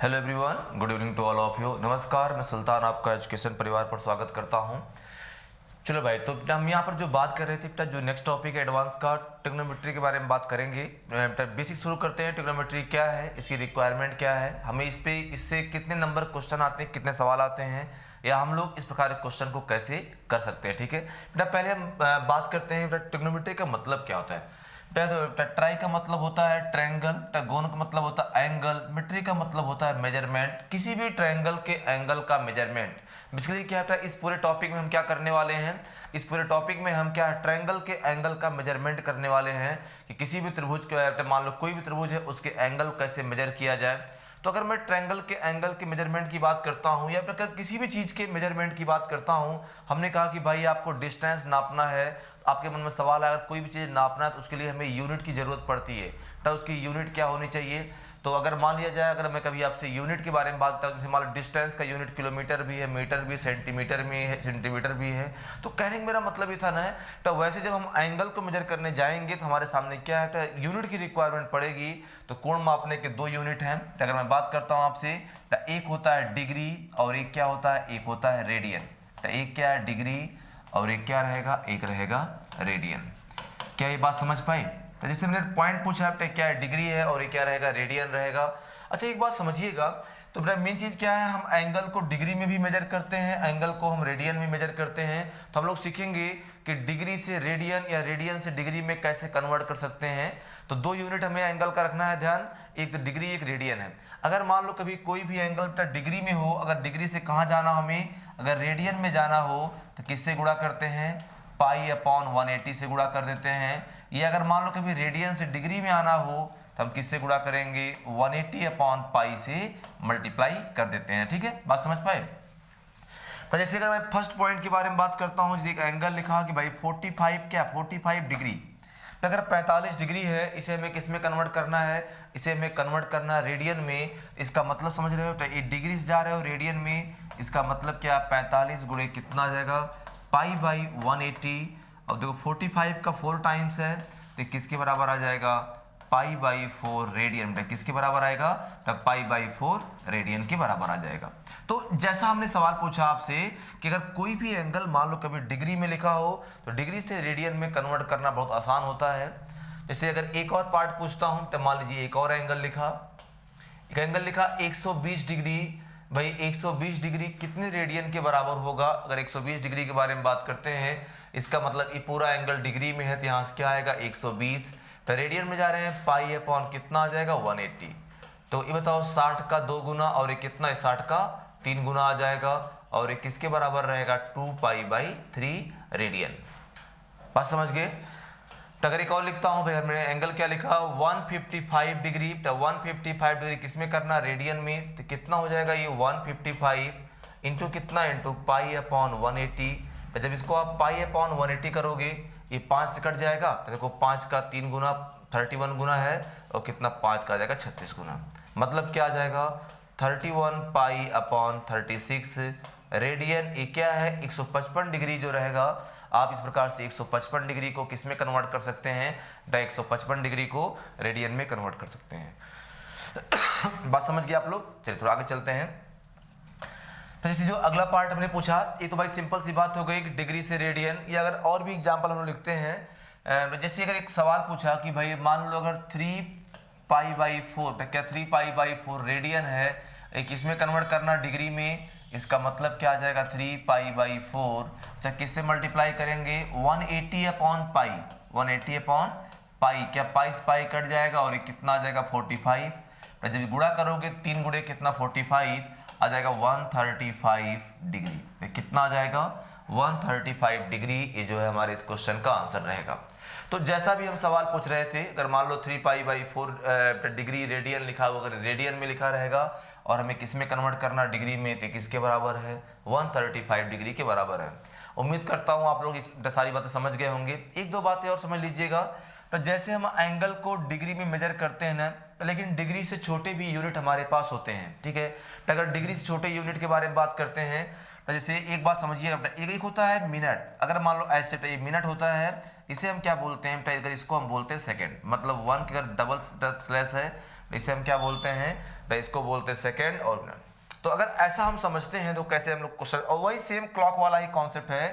Hello everyone, good evening to all of you. नमस्कार, मैं सुल्तान आपका एजुकेशन परिवार पर स्वागत करता हूं। चलो भाई, तो हम यहाँ पर जो बात कर रहे थे बेटा, जो नेक्स्ट टॉपिक है एडवांस का ट्रिग्नोमेट्री के बारे में बात करेंगे। बेटा बेसिक शुरू करते हैं। ट्रिग्नोमेट्री क्या है, इसकी रिक्वायरमेंट क्या है, हमें इससे कितने नंबर क्वेश्चन आते हैं, कितने सवाल आते हैं, या हम लोग इस प्रकार के क्वेश्चन को कैसे कर सकते हैं। ठीक है बेटा, पहले हम बात करते हैं बेटा ट्रिग्नोमेट्री का मतलब क्या होता है। ट्राई का मतलब होता है ट्रायंगल, गोन का मतलब होता है एंगल, मेट्री का मतलब होता है मेजरमेंट, किसी भी ट्रायंगल के एंगल का मेजरमेंट। बेसिकली क्या है, इस पूरे टॉपिक में हम क्या करने वाले हैं, इस पूरे टॉपिक में हम क्या है, ट्रायंगल के एंगल का मेजरमेंट करने वाले हैं कि किसी भी त्रिभुज के, मान लो कोई भी त्रिभुज है, उसके एंगल कैसे मेजर किया जाए। तो अगर मैं ट्रायंगल के एंगल के मेजरमेंट की बात करता हूं या फिर किसी भी चीज़ के मेजरमेंट की बात करता हूं, हमने कहा कि भाई आपको डिस्टेंस नापना है। आपके मन में सवाल है, अगर कोई भी चीज़ नापना है तो उसके लिए हमें यूनिट की ज़रूरत पड़ती है। तो उसकी यूनिट क्या होनी चाहिए। तो अगर मान लिया जाए, अगर मैं कभी आपसे यूनिट के बारे में बात करता हूँ, मान लो डिस्टेंस का यूनिट किलोमीटर भी है, मीटर भी, सेंटीमीटर में है, सेंटीमीटर भी है। तो कहने का मेरा मतलब ये था ना, तो वैसे जब हम एंगल को मेजर करने जाएंगे तो हमारे सामने क्या है, तो यूनिट की रिक्वायरमेंट पड़ेगी। तो कोण मापने के दो यूनिट हैं। तो अगर मैं बात करता हूँ आपसे, तो एक होता है डिग्री और एक क्या होता है, एक होता है रेडियन। तो एक क्या है डिग्री और एक क्या रहेगा, एक रहेगा रेडियन। क्या ये बात समझ पाए। तो जैसे मैंने पॉइंट पूछा है, क्या है डिग्री है और ये क्या रहेगा, रेडियन रहेगा। अच्छा एक बात समझिएगा, तो बेटा मेन चीज़ क्या है, हम एंगल को डिग्री में भी मेजर करते हैं, एंगल को हम रेडियन में मेजर करते हैं। तो हम लोग सीखेंगे कि डिग्री से रेडियन या रेडियन से डिग्री में कैसे कन्वर्ट कर सकते हैं। तो दो यूनिट हमें एंगल का रखना है ध्यान, एक तो डिग्री एक रेडियन है। अगर मान लो कभी कोई भी एंगल बेटा डिग्री में हो, अगर डिग्री से कहाँ जाना हमें, अगर रेडियन में जाना हो तो किससे गुणा करते हैं, पाई अपॉन 180 से गुणा कर देते हैं। ये अगर मान लो कभी रेडियन से डिग्री में आना हो तो हम किससे गुणा करेंगे, 180 अपॉन पाई से मल्टीप्लाई कर देते हैं। ठीक है, बात समझ पाए। तो जैसे अगर मैं फर्स्ट पॉइंट के बारे में बात करता हूँ, जैसे एक एंगल लिखा कि भाई 45 क्या 45 डिग्री। तो अगर 45 डिग्री है, इसे हमें किस में कन्वर्ट करना है, इसे हमें कन्वर्ट करना है रेडियन में। इसका मतलब समझ रहे हो, तो ये डिग्री से जा रहे हो रेडियन में, इसका मतलब क्या, 45 गुणे कितना आ जाएगा, पाई बाई 180। अब देखो 45 का 4 टाइम्स है तो किसके बराबर आ जाएगा, पाई बाई 4 रेडियन। किसके बराबर आएगा, पाई बाई 4 रेडियन के बराबर आ जाएगा। तो जैसा हमने सवाल पूछा आपसे कि अगर कोई भी एंगल मान लो कभी डिग्री में लिखा हो तो डिग्री से रेडियन में कन्वर्ट करना बहुत आसान होता है। जैसे अगर एक और पार्ट पूछता हूं, तो मान लीजिए एक और एंगल लिखा, एक एंगल लिखा 120 डिग्री। भाई 120 डिग्री कितने रेडियन के बराबर होगा। अगर 120 डिग्री के बारे में बात करते हैं, इसका मतलब ये पूरा एंगल डिग्री में है तो यहाँ से क्या आएगा 120। तो रेडियन में जा रहे हैं, पाई अपॉन कितना आ जाएगा 180। तो ये बताओ 60 का 2 गुना और ये कितना है, 60 का 3 गुना आ जाएगा। और ये किसके बराबर रहेगा, 2 पाई बाई 3 रेडियन। बात समझ गए। तो अगर एक और लिखता हूं भाई, मैंने एंगल क्या लिखा 155 डिग्री। तो 155 डिग्री किसमें करना, रेडियन में। तो कितना हो जाएगा ये 155 इंटू कितना, इंटू पाई अपॉन 180। तो जब इसको आप पाई अपॉन 180 करोगे, ये 5 से कट जाएगा। तो देखो 5 का 3 गुना 31 गुना है, और कितना 5 का आ जाएगा 36 गुना। मतलब क्या आ जाएगा 31 पाई अपॉन 36 रेडियन। ये क्या है 155 डिग्री जो रहेगा। आप इस प्रकार से 155 डिग्री को किस में कन्वर्ट कर सकते हैं, 155 डिग्री को रेडियन में कन्वर्ट कर सकते हैं। बात समझ गए आप लोग। चलिए थोड़ा आगे चलते हैं। तो जैसे जो अगला पार्ट हमने पूछा, ये तो भाई सिंपल सी बात हो गई कि डिग्री से रेडियन। या अगर और भी एग्जांपल हम लोग लिखते हैं, जैसे अगर एक सवाल पूछा कि भाई मान लो अगर 3 पाई बाई 4, क्या 3 पाई बाई 4 रेडियन है, एक इसमें कन्वर्ट करना डिग्री में। इसका मतलब क्या आ जाएगा 3 पाई बाई 4। अच्छा किससे मल्टीप्लाई करेंगे, 180 अपॉन पाई, 180 अपॉन पाई। क्या पाई से पाई कट जाएगा और ये कितना आ जाएगा 45। जब गुणा करोगे 3 गुणे कितना 45 आ जाएगा 135 डिग्री। कितना आ जाएगा 135 डिग्री। ये जो है हमारे इस क्वेश्चन का आंसर रहेगा। तो जैसा भी हम सवाल पूछ रहे थे, अगर मान लो 3 पाई बाई 4 डिग्री रेडियन लिखा हुआ, अगर रेडियन में लिखा रहेगा और हमें किस में कन्वर्ट करना डिग्री में, तो किसके बराबर है 135 डिग्री के बराबर है। उम्मीद करता हूँ आप लोग इस सारी बातें समझ गए होंगे। एक दो बातें और समझ लीजिएगा। तो जैसे हम एंगल को डिग्री में मेजर करते हैं ना, लेकिन डिग्री से छोटे भी यूनिट हमारे पास होते हैं। ठीक है, तो अगर डिग्री से छोटे यूनिट के बारे में बात करते हैं, तो जैसे एक बात समझिए, एक होता है मिनट। अगर मान लो ऐसे ये मिनट होता है, इसे हम क्या बोलते हैं, अगर इसको हम बोलते हैं सेकंड। मतलब 1 के अगर डबल स्लैश है इसे हम क्या बोलते हैं, इसको बोलते हैं सेकेंड और मिनट। तो अगर ऐसा हम समझते हैं तो कैसे हम लोग क्वेश्चन, और वही सेम क्लॉक वाला ही कॉन्सेप्ट है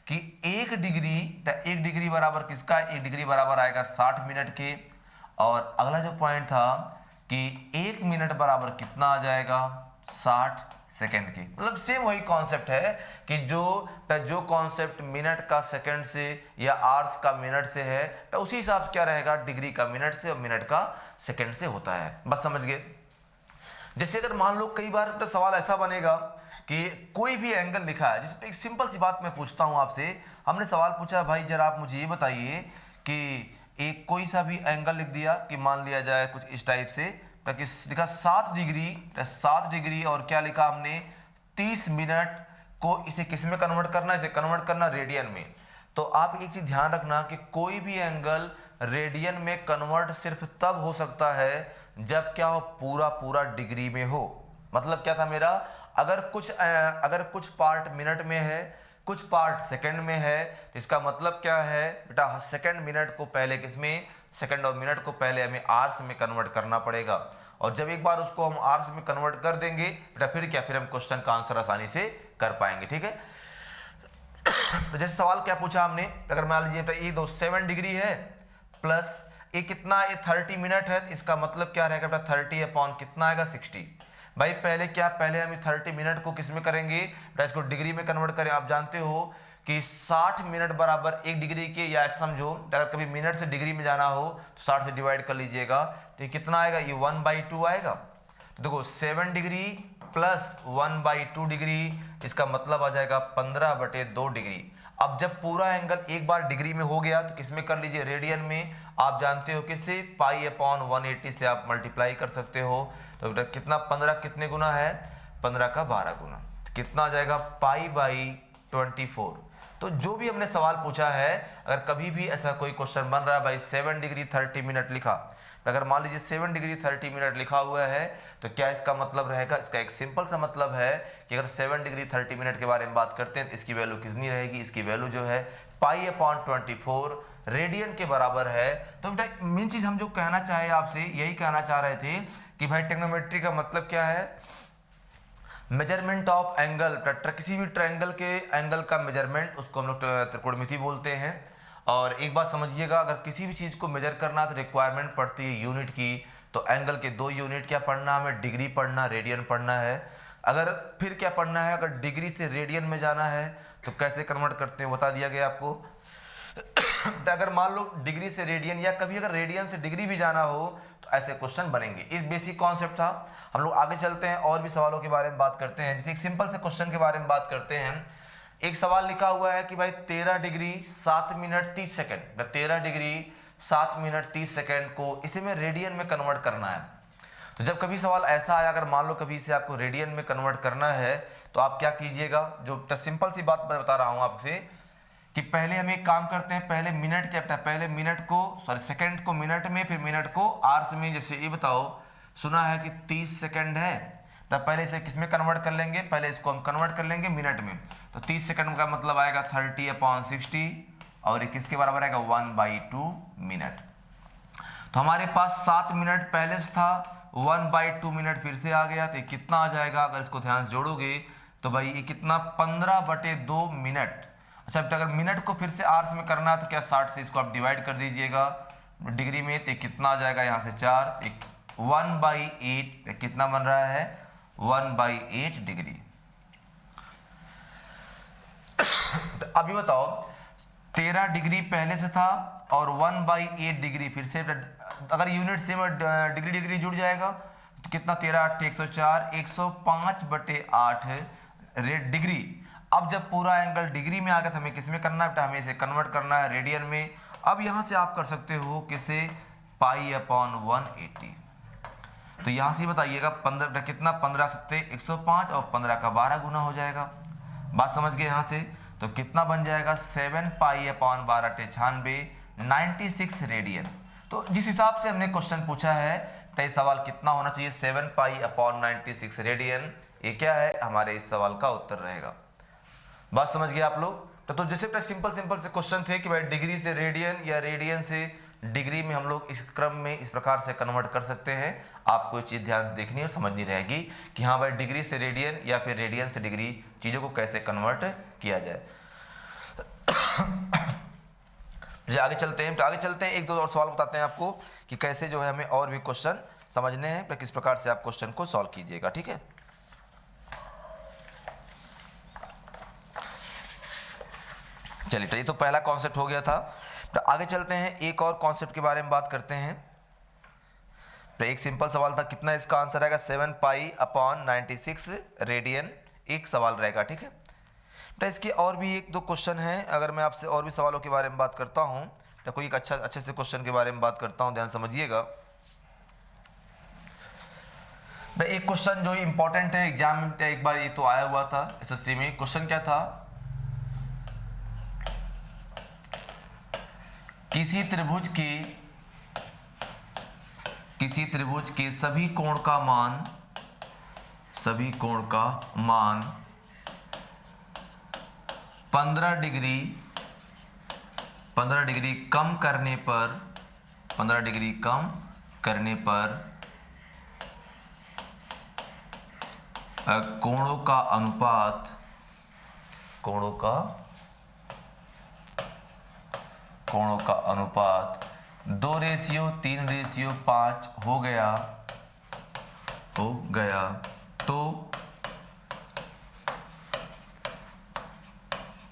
कि 1 डिग्री बराबर किसका, 1 डिग्री बराबर आएगा 60 मिनट के। और अगला जो पॉइंट था कि 1 मिनट बराबर कितना आ जाएगा, 60 सेकेंड के। मतलब सेम वही कॉन्सेप्ट है कि जो कॉन्सेप्ट मिनट का सेकंड से या आवर्स का मिनट से है, तो उसी हिसाब से क्या रहेगा, डिग्री का मिनट से और मिनट का सेकंड से होता है। बस समझ गए। जैसे अगर मान लो कई बार तो सवाल ऐसा बनेगा कि कोई भी एंगल लिखा है, जिसपे एक सिंपल सी बात मैं पूछता हूं आपसे, हमने सवाल पूछा भाई जरा आप मुझे ये बताइए कि एक कोई सा भी एंगल लिख दिया कि मान लिया जाए कुछ इस टाइप से, ताकि लिखा 7 डिग्री और क्या लिखा हमने 30 मिनट को, इसे किस में कन्वर्ट करना, इसे कन्वर्ट करना रेडियन में। तो आप एक चीज ध्यान रखना कि कोई भी एंगल रेडियन में कन्वर्ट सिर्फ तब हो सकता है जब क्या हो, पूरा डिग्री में हो। मतलब क्या था मेरा, अगर कुछ पार्ट मिनट में है, कुछ पार्ट सेकंड में है, तो इसका मतलब क्या है बेटा, सेकंड मिनट को पहले किसमें, सेकंड और मिनट को पहले हमें आवर्स में कन्वर्ट करना पड़ेगा। और जब एक बार उसको हम आवर्स में कन्वर्ट कर देंगे बेटा, फिर हम क्वेश्चन का आंसर आसानी से कर पाएंगे। ठीक है। तो जैसे सवाल क्या पूछा हमने, अगर मान लीजिए ये 7 डिग्री है प्लस ये कितना, ये 30 मिनट है, तो इसका मतलब क्या रहेगा बेटा, 30 अपॉन कितना आएगा, 60। भाई पहले हम 30 मिनट को किस में करेंगे बेटा, इसको डिग्री में कन्वर्ट करें। आप जानते हो कि 60 मिनट बराबर 1 डिग्री के, या ऐसा समझो अगर कभी मिनट से डिग्री में जाना हो तो 60 से डिवाइड कर लीजिएगा, तो ये कितना आएगा, ये 1/2 आएगा। तो देखो 7 डिग्री प्लस 1/2 डिग्री, इसका मतलब आ जाएगा 15/2 डिग्री। अब जब पूरा एंगल एक बार डिग्री में हो गया तो किसमें कर लीजिए, रेडियन में। आप जानते हो किससे, π/180 से आप मल्टीप्लाई कर सकते हो। तो बेटा कितना, 15 कितने गुना है, 15 का 12 गुना, तो कितना आ जाएगा, π/24। तो जो भी हमने सवाल पूछा है, अगर कभी भी ऐसा कोई क्वेश्चन बन रहा है भाई 7 डिग्री 30 मिनट लिखा, अगर मान लीजिए 7 डिग्री 30 मिनट लिखा हुआ है, तो क्या इसका मतलब रहेगा, इसका एक सिंपल सा मतलब है कि अगर 7 डिग्री 30 मिनट के बारे में बात करते हैं तो इसकी वैल्यू कितनी रहेगी, इसकी वैल्यू जो है π/24 रेडियन के बराबर है। तो बेटा मेन चीज हम जो कहना चाहे आपसे, यही कहना चाह रहे थे कि भाई ट्रिग्नोमेट्री का मतलब क्या है, मेजरमेंट ऑफ एंगल, किसी भी ट्रायंगल के एंगल का मेजरमेंट, उसको हम लोग त्रिकोणमिति बोलते हैं। और एक बात समझिएगा, अगर किसी भी चीज़ को मेजर करना तो रिक्वायरमेंट पड़ती है यूनिट की। तो एंगल के 2 यूनिट क्या पढ़ना, हमें डिग्री पढ़ना, रेडियन पढ़ना है। अगर फिर क्या पढ़ना है, अगर डिग्री से रेडियन में जाना है तो कैसे कन्वर्ट करते हैं बता दिया गया आपको। अगर मान लो डिग्री से रेडियन, या कभी अगर रेडियन से डिग्री भी जाना हो तो ऐसे क्वेश्चन बनेंगे। इस बेसिक कॉन्सेप्ट था। हम लोग आगे चलते हैं और भी सवालों के बारे में बात करते हैं। जैसे एक सिंपल से क्वेश्चन के बारे में बात करते हैं। एक सवाल लिखा हुआ है कि भाई 13 degree 7 minute 30 second, 13 degree 7 minute 30 second को इसे में रेडियन में कन्वर्ट करना है। तो जब कभी सवाल ऐसा आया, अगर मान लो कभी इसे आपको रेडियन में कन्वर्ट करना है, तो आप क्या कीजिएगा, जो सिंपल सी बात मैं बता रहा हूं आपसे कि पहले हम एक काम करते हैं, पहले मिनट को सेकंड को मिनट में, फिर मिनट को आवर्स में। जैसे ये बताओ, सुना है कि 30 सेकंड है, तो पहले इसे किस में कन्वर्ट कर लेंगे, पहले इसको हम कन्वर्ट कर लेंगे मिनट में। तो 30 सेकंड का मतलब आएगा 30/60, और ये किसके बराबर आएगा, 1/2 मिनट। तो हमारे पास 7 मिनट पहले से था, 1/2 मिनट फिर से आ गया, तो कितना आ जाएगा, अगर इसको ध्यान से जोड़ोगे तो भाई ये कितना, 15/2 मिनट। अच्छा, अगर मिनट को फिर से आवर्स में करना है तो क्या 60 से इसको आप डिवाइड कर दीजिएगा डिग्री में, तो कितना आ जाएगा, यहाँ से 4, 1/8 कितना बन रहा है, 1/8 डिग्री। तो अभी बताओ 13 डिग्री पहले से था और 1/8 डिग्री फिर से, अगर यूनिट से डिग्री जुड़ जाएगा तो कितना, 13 × 8 = 104, 105/8 डिग्री। अब जब पूरा एंगल डिग्री में आ गया तो हमें किस में करना है, हमें इसे कन्वर्ट करना है रेडियन में। अब यहाँ से आप कर सकते हो किसे, π/180। तो यहाँ से बताइएगा 15 कितना, 15 × 7 = 105 और 15 का 12 गुना हो जाएगा। बात समझ गए यहाँ से। तो कितना बन जाएगा, 7π/12 = 96 रेडियन। तो जिस हिसाब से हमने क्वेश्चन पूछा है, तो सवाल कितना होना चाहिए, 7π/96 रेडियन। ये क्या है, हमारे इस सवाल का उत्तर रहेगा। बात समझ गए आप लोग। तो जैसे सिंपल से क्वेश्चन थे कि भाई डिग्री से रेडियन या रेडियन से डिग्री में हम लोग इस क्रम में इस प्रकार से कन्वर्ट कर सकते हैं। आपको ये चीज़ ध्यान से देखनी और समझनी रहेगी कि हाँ भाई डिग्री से रेडियन या फिर रेडियन से डिग्री चीज़ों को कैसे कन्वर्ट किया जाए। आगे चलते हैं, एक दो और सवाल बताते हैं आपको कि कैसे जो है हमें और भी क्वेश्चन समझने हैं, किस प्रकार से आप क्वेश्चन को सॉल्व कीजिएगा। ठीक है, चलिए तो पहला कॉन्सेप्ट हो गया था। तो आगे चलते हैं, एक और कॉन्सेप्ट के बारे में बात करते हैं। तो एक सिंपल सवाल था, कितना इसका आंसर आएगा 7 पाई अपॉन 96 रेडियन, एक सवाल रहेगा। ठीक है, तो इसके और भी एक दो क्वेश्चन हैं। अगर मैं आपसे और भी सवालों के बारे में बात करता हूं, तो कोई एक अच्छे से क्वेश्चन के बारे में बात करता हूं, ध्यान समझिएगा। एक क्वेश्चन जो इंपॉर्टेंट है, एग्जाम में एक बार ये तो आया हुआ था एसएससी में। क्वेश्चन क्या था, किसी त्रिभुज के सभी कोण का मान 15 डिग्री कम करने पर कोणों का अनुपात 2:3:5 हो गया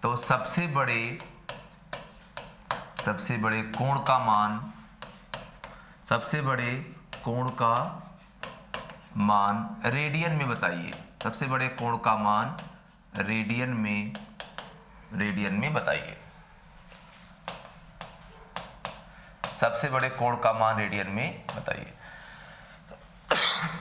तो सबसे बड़े कोण का मान रेडियन में बताइए। सबसे बड़े कोण का मान रेडियन में बताइए। सबसे बड़े कोण का मान रेडियन में बताइए।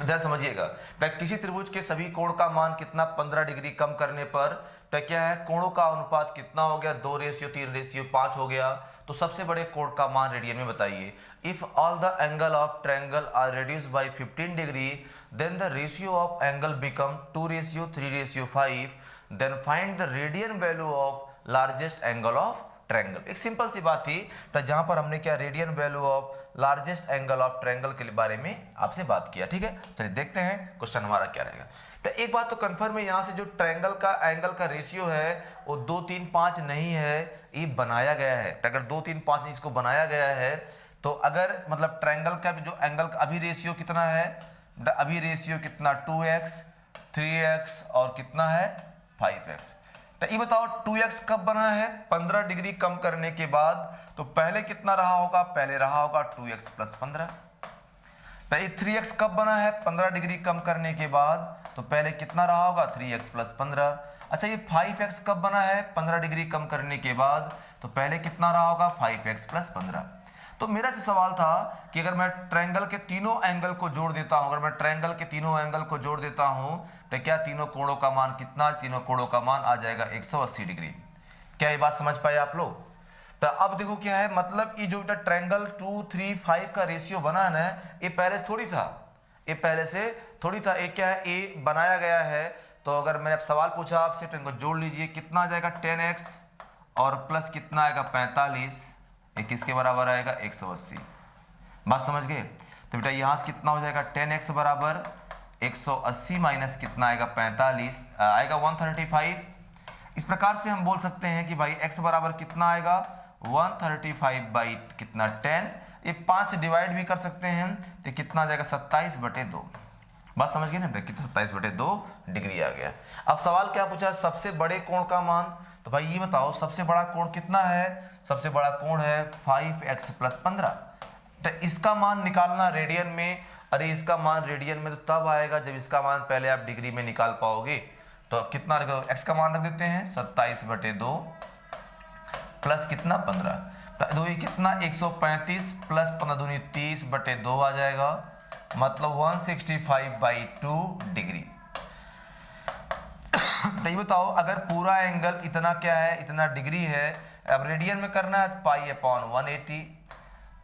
ध्यान समझिएगा, किसी त्रिभुज के सभी कोण का मान कितना 15 डिग्री कम करने पर क्या है, कोणों का अनुपात कितना हो गया, 2:3:5 हो गया। तो सबसे बड़े कोण का मान रेडियन में बताइए। If all the angle of triangle are reduced by 15 degree then the ratio of angle become 2:3:5, then find the radian value of largest angle of triangle. एक सिंपल सी बात थी, तो जहां पर हमने क्या radian value of largest angle of triangle के बारे में आपसे बात किया। ठीक है, चलिए देखते हैं क्वेश्चन हमारा क्या रहेगा। तो एक बात तो कंफर्म है, यहां से जो ट्रायंगल का एंगल का रेशियो है वो 2:3:5 नहीं है, ये बनाया गया है। अगर 2:3:5 नहीं इसको बनाया गया है, तो अगर मतलब ट्रायंगल का जो एंगल का अभी रेशियो कितना है, अभी रेशियो कितना 2x 3x और कितना है 5x। तो ये बताओ 2x कब बना है, 15 डिग्री कम करने के बाद। तो पहले कितना रहा होगा, पहले रहा होगा 2x + 15। तो ये 3x कब बना है, 15 डिग्री कम करने के बाद। तो पहले कितना रहा होगा 3x + 15। अच्छा, ये 5x कब बना है, 15 डिग्री कम करने के बाद। तो पहले कितना रहा होगा 5x + 15। तो मेरा से सवाल था कि अगर मैं ट्रायंगल के तीनों एंगल को जोड़ देता हूं, तो क्या तीनों कोणों का मान कितना, तीनों कोणों का मान आ जाएगा 180 डिग्री। क्या ये बात समझ पाए आप लोग? तो अब देखो क्या है, मतलब ये जो ट्रायंगल 2, 3, 5 का रेशियो बना है ना, ये पहले से थोड़ी था, ये क्या है, ये बनाया गया है। तो अगर मैंने सवाल पूछा आपसे, तो इनको जोड़ लीजिए, कितना आ जाएगा 10x और प्लस कितना आएगा 45, ये किसके बराबर आएगा 180। बात समझ गए? तो बेटा यहाँ से कितना हो जाएगा 10x बराबर 180 माइनस कितना आएगा 45 आएगा 135। इस प्रकार से हम बोल सकते हैं कि भाई x बराबर कितना आएगा 135 बाई कितना 10, ये 5 से डिवाइड भी कर सकते हैं, तो कितना आ जाएगा 27/2। बात समझ गए ना, कितना 27/2 डिग्री आ गया। अब सवाल क्या पूछा, सबसे बड़े कोण का मान। तो भाई ये बताओ सबसे बड़ा कोण कितना है, सबसे बड़ा कोण है 5x + 15। तो इसका मान निकालना रेडियन में, अरे इसका मान रेडियन में तो तब आएगा जब इसका मान पहले आप डिग्री में निकाल पाओगे। तो कितना रखो, x का मान रख देते हैं 27/2 प्लस कितना 15, तो ये कितना 135 प्लस 15 दूनी 30/2 आ जाएगा, मतलब 165/2 डिग्री। नहीं बताओ, अगर पूरा एंगल इतना क्या है, इतना डिग्री है, अब रेडियन में करना है π/180।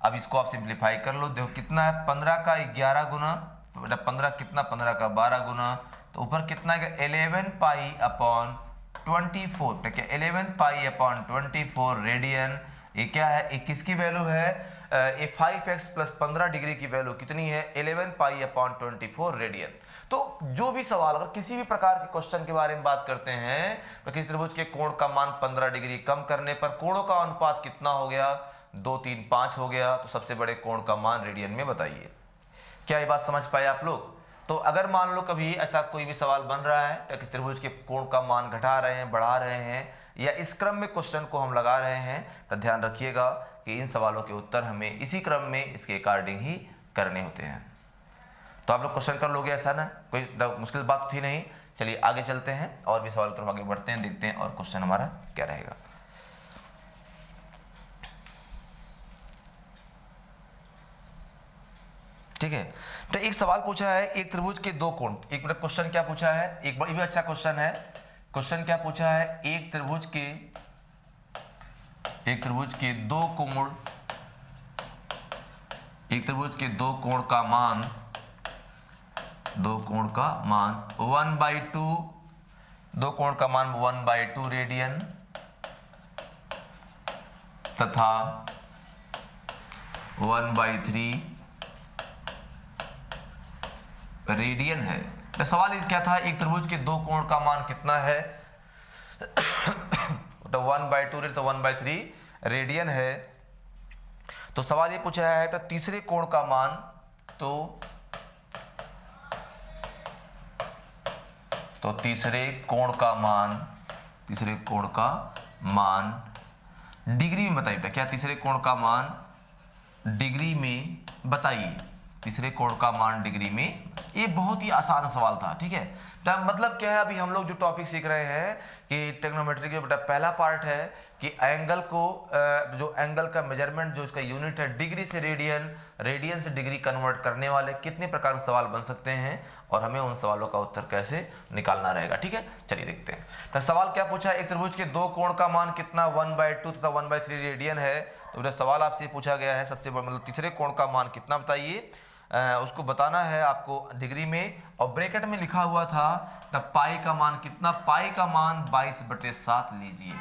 अब इसको आप सिंप्लीफाई कर लो, देखो कितना है 15 का 11 गुना, तो बेटा 15 कितना 15 का 12 गुना, तो ऊपर कितना है 11 π/24, ठीक है 11 π/24 रेडियन। ये क्या है, ये किसकी वैल्यू है, ए 5x प्लस 15 डिग्री की वैल्यू कितनी है 11 पाई अपॉन 24 रेडियन। तो जो भी सवाल अगर किसी भी प्रकार के क्वेश्चन के बारे में बात करते हैं तो किसी त्रिभुज के कोण का मान 15 डिग्री कम करने पर कोणों का अनुपात कितना हो गया 2 3 5 हो गया, तो सबसे बड़े कोण का मान रेडियन में बताइए। क्या ये बात समझ पाए आप लोग? तो अगर मान लो कभी ऐसा कोई भी सवाल बन रहा है तो किसी त्रिभुज के कोण का मान घटा रहे हैं, बढ़ा रहे हैं, या इस क्रम में क्वेश्चन को हम लगा रहे हैं, तो ध्यान रखिएगा कि इन सवालों के उत्तर हमें इसी क्रम में इसके अकॉर्डिंग ही करने होते हैं। तो आप लोग क्वेश्चन कर लोगे, ऐसा ना, कोई मुश्किल बात थी नहीं। चलिए आगे चलते हैं और भी सवाल तरफ आगे बढ़ते हैं, देखते हैं और क्वेश्चन हमारा क्या रहेगा। ठीक है, तो एक सवाल पूछा है एक त्रिभुज के दो कोण। एक मिनट, क्वेश्चन क्या पूछा है, एक बड़ा भी अच्छा क्वेश्चन है। क्वेश्चन क्या पूछा है, एक त्रिभुज के दो कोण, एक त्रिभुज के दो कोण का मान 1/2, दो कोण का मान 1/2 रेडियन तथा 1/3 रेडियन है। तो सवाल ये क्या था, एक त्रिभुज के दो कोण का मान कितना है तो 1/2 तो 1/3 रेडियन है। तो सवाल ये पूछा है तो तीसरे कोण का मान, तो तीसरे कोण का मान डिग्री में बताइए बेटा। क्या तीसरे कोण का मान डिग्री में बताइए, तीसरे कोण का मान डिग्री में। ये बहुत ही आसान सवाल था, ठीक है। मतलब क्या है, अभी हम लोग जो टॉपिक सीख रहे हैं कि ट्रिग्नोमेट्री का बेटा पहला पार्ट है कि एंगल को जो एंगल का मेजरमेंट जो इसका यूनिट है डिग्री से रेडियन, रेडियन से डिग्री कन्वर्ट करने वाले कितने प्रकार के सवाल बन सकते हैं और हमें उन सवालों का उत्तर कैसे निकालना रहेगा, ठीक है। चलिए देखते हैं। तो सवाल क्या पूछा, एक त्रिभुज के दो कोण का मान कितना 1/2 तथा 1/3 रेडियन है। तो बेटा सवाल आपसे पूछा गया है सबसे बड़ा मतलब तीसरे कोण का मान कितना बताइए, उसको बताना है आपको डिग्री में। और ब्रैकेट में लिखा हुआ था पाई का मान कितना, पाई का मान 22/7 लीजिए।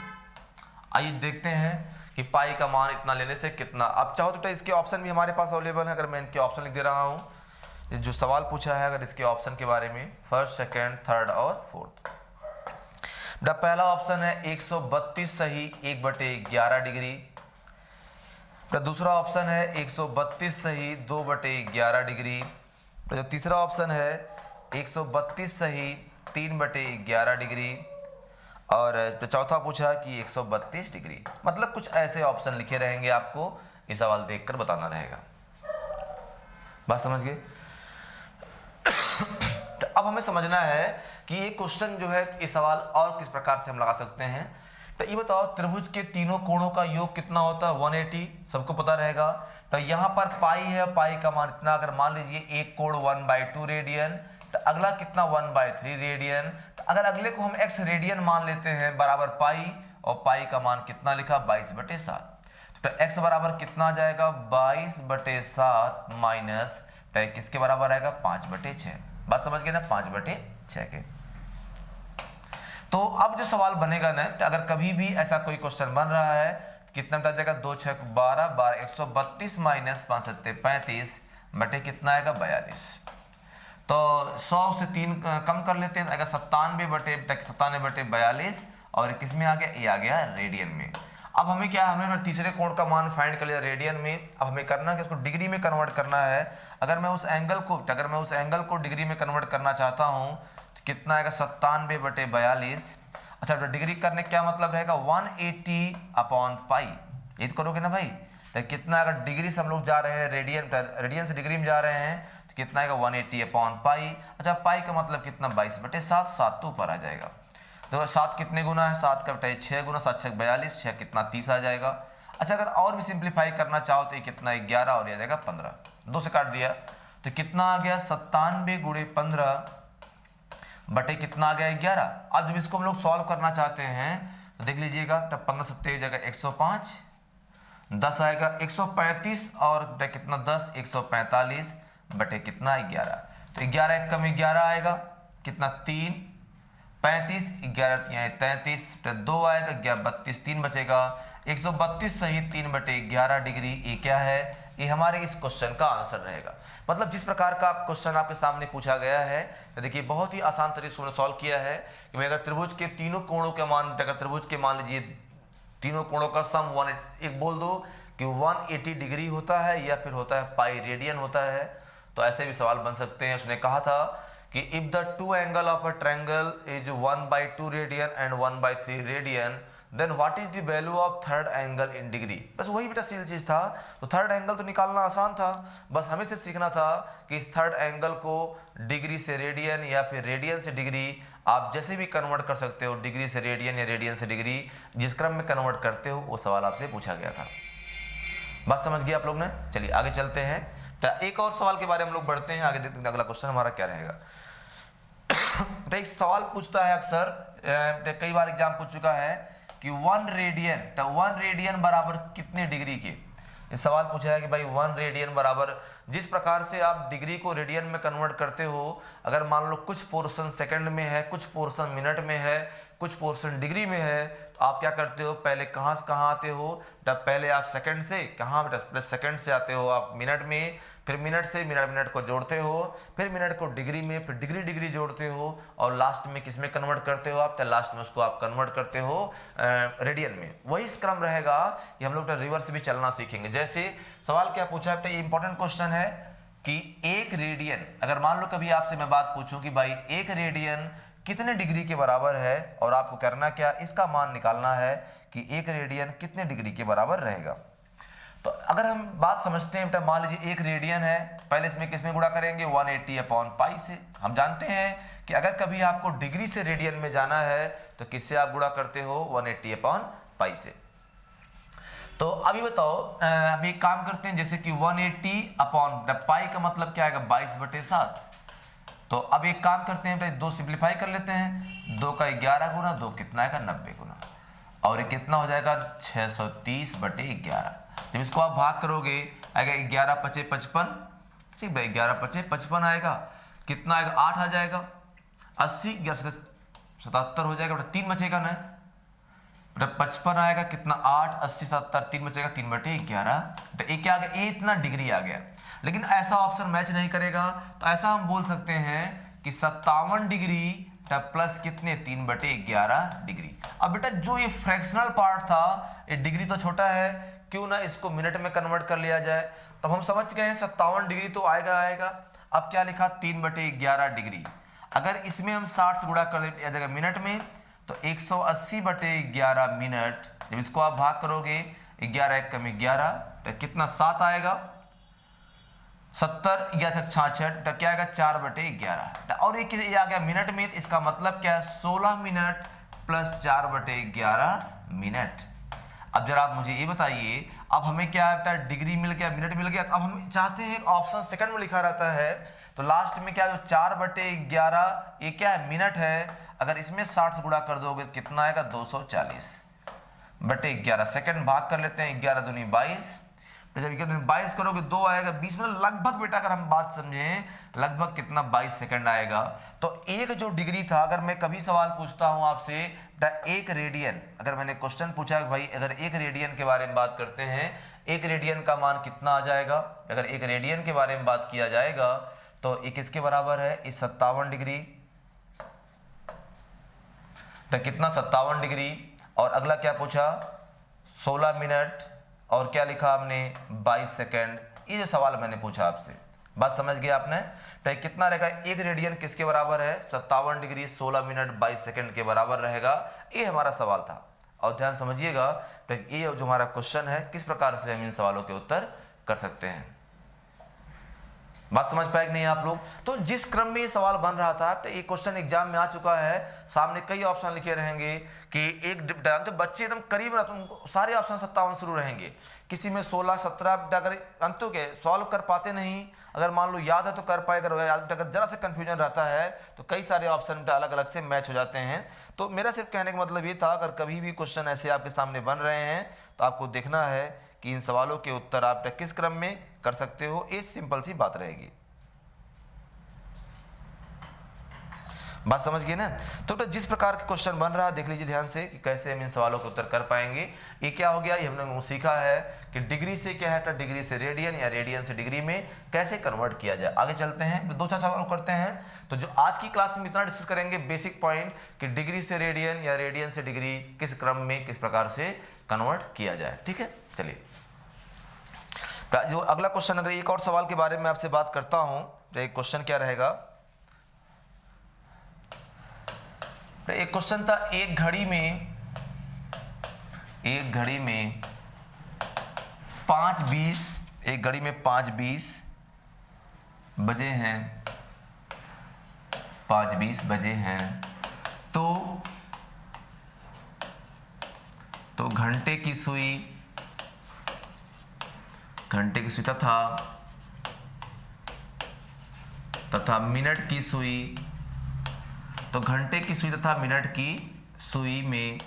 आइए देखते हैं कि पाई का मान इतना लेने से कितना। आप चाहो तो इसके ऑप्शन भी हमारे पास अवेलेबल है, अगर मैं इनके ऑप्शन लिख दे रहा हूं जो सवाल पूछा है, अगर इसके ऑप्शन के बारे में फर्स्ट, सेकेंड, थर्ड और फोर्थ। पहला ऑप्शन है 132 सही 1/11 डिग्री। दूसरा ऑप्शन है 132 सही 2/11 डिग्री। जो तीसरा ऑप्शन है 132 सही 3/11 डिग्री। और चौथा पूछा कि 132 डिग्री। मतलब कुछ ऐसे ऑप्शन लिखे रहेंगे, आपको ये सवाल देखकर बताना रहेगा। बात समझ गए? तो अब हमें समझना है कि ये क्वेश्चन जो है, ये सवाल और किस प्रकार से हम लगा सकते हैं। तो ये बताओ त्रिभुज के तीनों कोणों का योग कितना होता है 180, सबको पता रहेगा। तो यहाँ पर पाई है, पाई का मान इतना, अगर मान लीजिए एक कोण 1/2 रेडियन, तो अगला कितना 1/3 रेडियन। तो अगर अगले को हम x रेडियन मान लेते हैं बराबर पाई, और पाई का मान कितना लिखा 22/7। तो x बराबर कितना आ जाएगा 22/7 माइनस किसके बराबर आएगा 5/6। बात समझ गए ना, 5/6 के। तो अब जो सवाल बनेगा ना, अगर कभी भी ऐसा कोई क्वेश्चन बन रहा है कितना बटा जाएगा 2 6 12 12 132 माइनस 5 7 35 बटे कितना आएगा 42। तो 100 से 3 कम कर लेते हैं, आएगा 97/42 और किस में आ गया, ये आ गया रेडियन में। अब हमें क्या, हमें तीसरे कोण का मान फाइंड कर लिया रेडियन में। अब हमें करना है कि उसको डिग्री में कन्वर्ट करना है। अगर मैं उस एंगल को डिग्री में कन्वर्ट करना चाहता हूं तो कितना आएगा 97/42। अच्छा, डिग्री करने क्या मतलब रहेगा 180/पाई। ये तो करोगे ना भाई, तो कितना, अगर डिग्री से हम लोग जा रहे हैं रेडियन से डिग्री में जा रहे हैं तो कितना आएगा 180/पाई। अच्छा, पाई का मतलब कितना 22/7, 7 तो ऊपर आ जाएगा। तो 7 कितने गुना है, 7 का बटाइए 6 गुना, 7 6 42, 6 कितना 30 आ जाएगा। अच्छा, अगर और भी सिंप्लीफाई करना चाहो तो ये कितना 11 और ये आ जाएगा 15, 2 से काट दिया तो कितना आ गया 97 × 15 बटे कितना आ गया 11। अब जब इसको हम लोग सॉल्व करना चाहते हैं तो देख लीजिएगा, तब 15 7 जगह 105, 10 आएगा 135 और कितना 10 145 बटे कितना 11। तो 11 एक कम 11 आएगा कितना 3 35, 11 33, 2 आएगा 32, 3 बचेगा 132 सही 3/11 डिग्री, ये क्या है, ये हमारे इस क्वेश्चन का आंसर रहेगा। मतलब जिस प्रकार का क्वेश्चन आपके सामने पूछा गया है, देखिए बहुत ही आसान तरीके से सॉल्व किया है कि अगर त्रिभुज के तीनों कोणों के मान, अगर त्रिभुज के मान लीजिए तीनों कोणों का सम 180, एक बोल दो कि 180 डिग्री होता है या फिर होता है पाई रेडियन होता है, तो ऐसे भी सवाल बन सकते हैं। उसने कहा था कि if the two angle of a triangle is 1/2 radian and 1/3 radian, then what is the value of third angle in degree. बस वही बेटा सील चीज था। तो थर्ड एंगल तो निकालना आसान था, बस हमें सिर्फ सीखना था कि इस थर्ड एंगल को डिग्री से रेडियन या फिर रेडियन से डिग्री, आप जैसे भी कन्वर्ट कर सकते हो, डिग्री से रेडियन या रेडियन से डिग्री, जिस क्रम में कन्वर्ट करते हो वो सवाल आपसे पूछा गया था। बात समझ गए आप लोग ने। चलिए आगे चलते हैं, तो एक और सवाल के बारे में हम लोग बढ़ते हैं आगे, देखते हैं अगला क्वेश्चन हमारा क्या रहेगा। तो एक सवाल पूछता है अक्सर, कई बार एग्जाम पूछ चुका है कि 1 रेडियन, तो 1 रेडियन बराबर कितने डिग्री के। इस सवाल पूछा है कि भाई 1 रेडियन बराबर, जिस प्रकार से आप डिग्री को रेडियन में कन्वर्ट करते हो, अगर मान लो कुछ पोर्शन सेकंड में है, कुछ पोर्शन मिनट में है, कुछ पोर्शन डिग्री में है, तो आप क्या करते हो, पहले कहाँ से कहाँ आते हो, तब पहले आप सेकंड से कहाँ, प्लस सेकंड से आते हो आप मिनट में, फिर मिनट से मिनट को जोड़ते हो, फिर मिनट को डिग्री में, फिर डिग्री जोड़ते हो, और लास्ट में किस में कन्वर्ट करते हो आप, लास्ट में उसको आप कन्वर्ट करते हो रेडियन में। वही क्रम रहेगा, ये हम लोग रिवर्स भी चलना सीखेंगे। जैसे सवाल क्या पूछा है, ये इंपॉर्टेंट क्वेश्चन है कि 1 रेडियन, अगर मान लो कभी आपसे मैं बात पूछूं कि भाई 1 रेडियन कितने डिग्री के बराबर है, और आपको करना क्या, इसका मान निकालना है कि 1 रेडियन कितने डिग्री के बराबर रहेगा। तो अगर हम बात समझते हैं, मान लीजिए 1 रेडियन है, पहले इसमें किसमें गुणा करेंगे, 180/पाई से। हम जानते हैं कि अगर कभी आपको डिग्री से रेडियन में जाना है तो किससे आप गुणा करते हो, 180/पाई से। तो अभी बताओ, हम एक काम करते हैं, जैसे कि 180/पाई का मतलब क्या आएगा, 22/7। तो अब एक काम करते हैं, 2 सिंप्लीफाई कर लेते हैं, 2 का 11 गुना, 2 कितना आएगा, 90 गुना, और ये कितना हो जाएगा, 630/11। जब इसको आप भाग करोगे आएगा 11×5 = 55, ठीक भाई, 11×5 = 55 आएगा, कितना आएगा, 8 आ जाएगा, 80, 77 हो जाएगा, 3 बचेगा ना, 55 आएगा, कितना, 8, 80, 77, 3 बचेगा, 3/11। एक क्या आ गया, ये इतना डिग्री आ गया। लेकिन ऐसा ऑप्शन मैच नहीं करेगा, तो ऐसा हम बोल सकते हैं कि 57 डिग्री प्लस कितने, 3/11 डिग्री। अब बेटा जो ये फ्रैक्शनल पार्ट था, ये डिग्री तो छोटा है, क्यों ना इसको मिनट में कन्वर्ट कर लिया जाए। तब हम समझ गए 57 डिग्री तो आएगा। अब क्या लिखा, 3/11 डिग्री। अगर इसमें हम 60 से गुणा कर दें जगह मिनट में, तो 180/11 मिनट। जब इसको आप भाग करोगे, 11 × 11, तो कितना, 7 आएगा, 70, 66, तो क्या आएगा, 4/11। और ये आ गया मिनट में, तो इसका मतलब क्या है, 16 मिनट प्लस 4/11 मिनट। अब जरा आप मुझे ये बताइए, अब हमें क्या है, डिग्री मिल गया, मिनट मिल गया, तो अब हम चाहते हैं ऑप्शन सेकंड में लिखा रहता है, तो लास्ट में क्या, जो 4/11 ये क्या है, मिनट है। अगर इसमें 60 से गुणा कर दोगे कितना आएगा, 240/11 सेकंड। भाग कर लेते हैं, 11 दूनी 22, जब 22 करोगे 2 आएगा, 20 में लगभग बेटा अगर हम बात समझें, लगभग कितना, 22 सेकंड आएगा। तो एक जो डिग्री था, अगर मैं कभी सवाल पूछता हूं आपसे, 1 रेडियन, अगर मैंने क्वेश्चन पूछा भाई अगर 1 रेडियन के बारे में बात करते हैं, 1 रेडियन का मान कितना आ जाएगा, अगर 1 रेडियन के बारे में बात किया जाएगा तो ये किसके बराबर है, इस 57 डिग्री, तो कितना, 57 डिग्री। और अगला क्या पूछा, 16 मिनट, और क्या लिखा हमने, 22 सेकंड। ये जो सवाल मैंने पूछा आपसे, बात समझ गया आपने। तो कितना रहेगा, 1 रेडियन किसके बराबर है, 57 डिग्री, 16 मिनट 22 सेकंड के बराबर रहेगा। ये हमारा सवाल था, और ध्यान समझिएगा, तो ये जो हमारा क्वेश्चन है, किस प्रकार से हम इन सवालों के उत्तर कर सकते हैं। बात समझ पाए कि नहीं आप लोग। तो जिस क्रम में ये सवाल बन रहा था, तो ये क्वेश्चन एग्जाम में आ चुका है, सामने कई ऑप्शन लिखे रहेंगे कि एक तो बच्चे एकदम करीब रहते हैं, सारे ऑप्शन 57 शुरू रहेंगे, किसी में 16, 17, अगर अंतों के सॉल्व कर पाते नहीं, अगर मान लो याद है तो कर पाए, अगर जरा से कंफ्यूजन रहता है तो कई सारे ऑप्शन अलग अलग से मैच हो जाते हैं। तो मेरा सिर्फ कहने का मतलब ये था, अगर कभी भी क्वेश्चन ऐसे आपके सामने बन रहे हैं तो आपको देखना है कि इन सवालों के उत्तर आप किस क्रम में कर सकते हो। ये सिंपल सी बात रहेगी। बात समझ गए ना। तो जिस प्रकार का क्वेश्चन बन रहा है देख लीजिए ध्यान से कि कैसे हम इन सवालों के उत्तर कर पाएंगे। ये क्या हो गया, ये हमने सीखा है कि डिग्री से क्या है, तो डिग्री से रेडियन या रेडियन से डिग्री में कैसे कन्वर्ट किया जाए। आगे चलते हैं, तो 2-4 सवाल करते हैं। तो जो आज की क्लास में इतना डिस्कस करेंगे बेसिक पॉइंट कि डिग्री से रेडियन या रेडियन से डिग्री किस क्रम में किस प्रकार से कन्वर्ट किया जाए। ठीक है, चलिए जो अगला क्वेश्चन, अगर एक और सवाल के बारे में आपसे बात करता हूं तो एक क्वेश्चन क्या रहेगा। एक क्वेश्चन था, एक घड़ी में 5:20, एक घड़ी में 5:20 बजे हैं, 5:20 बजे हैं, तो घंटे की सुई तथा मिनट की सुई, तो घंटे की सुई तथा मिनट की सुई में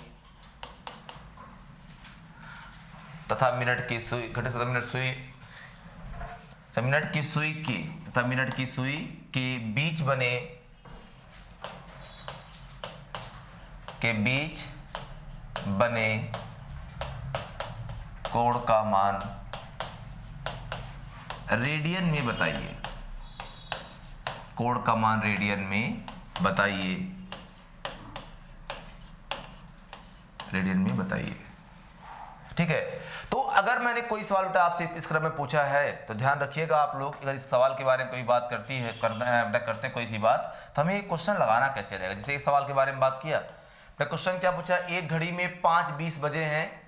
तथा मिनट की सुई, घंटे तथा मिनट सुई, मिनट की सुई की तथा मिनट की सुई के बीच बने कोण का मान रेडियन में बताइए। कोण का मान रेडियन में बताइए, रेडियन में बताइए। ठीक है, तो अगर मैंने कोई सवाल बेटा आपसे इस क्रम में पूछा है तो ध्यान रखिएगा आप लोग, अगर इस सवाल के बारे में कोई बात करते हैं कोई सी बात, तो हमें एक क्वेश्चन लगाना कैसे रहेगा। जैसे इस सवाल के बारे में बात किया, क्वेश्चन क्या पूछा, एक घड़ी में 5:20 बजे हैं,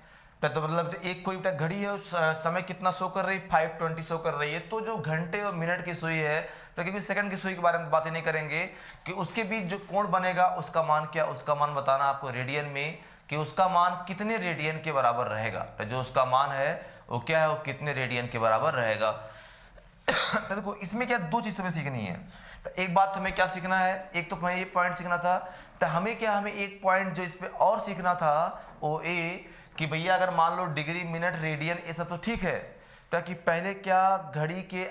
तो मतलब एक कोई घड़ी है, उस समय कितना शो कर रही है, 5:20 शो कर रही है। तो जो घंटे और मिनट की सुई है, तो क्योंकि सेकंड की सुई के बारे में बातें नहीं करेंगे कि उसके बीच जो कोण बनेगा उसका मान क्या, उसका मान बताना आपको रेडियन में, कि उसका मान कितने रेडियन के बराबर रहेगा। तो जो उसका मान है वो क्या है, वो कितने रेडियन के बराबर रहेगा। तो देखो इसमें क्या 2 चीज़ हमें सीखनी है। तो एक बात हमें क्या सीखना है, एक तो हमें ये पॉइंट सीखना था, तो हमें एक पॉइंट जो इस पे और सीखना था वो ये कि भैया अगर मान लो डिग्री मिनट रेडियन ये सब तो ठीक है, ताकि पहले क्या घड़ी के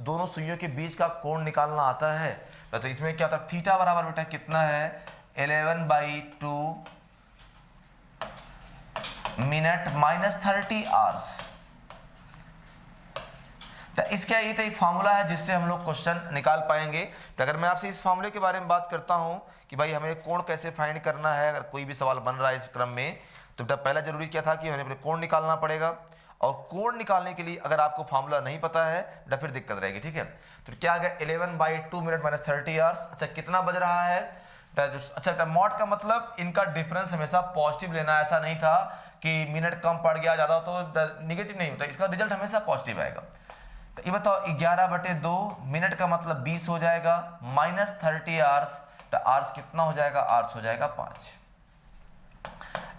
दोनों सुइयों के बीच का कोण निकालना आता है। तो इसमें क्या था, थीटा बराबर बेटा कितना है, 11/2 मिनट -30 आवर्स। तो इसका ये एक फार्मूला है जिससे हम लोग क्वेश्चन निकाल पाएंगे। तो अगर मैं आपसे इस फार्मूले के बारे में बात करता हूं कि भाई हमें कोण कैसे फाइंड करना है, अगर कोई भी सवाल बन रहा है इस क्रम में, तो बेटा पहला जरूरी क्या था कि हमें कोण निकालना पड़ेगा। और कोण निकालने के लिए अगर आपको फार्मूला नहीं पता है बेटा फिर दिक्कत रहेगी। ठीक है, तो क्या आ गया 11/2 मिनट -30 आवर्स। अच्छा कितना बज रहा है, अच्छा मॉड का मतलब इनका डिफरेंस हमेशा पॉजिटिव लेना, ऐसा नहीं था कि मिनट कम पड़ गया ज्यादा तो निगेटिव नहीं होता, इसका रिजल्ट हमेशा पॉजिटिव आएगा। तो ये बताओ 11/2 मिनट का मतलब 20 हो जाएगा, -30 आवर्स, तो आवर्स कितना हो जाएगा, आवर्स हो जाएगा 5।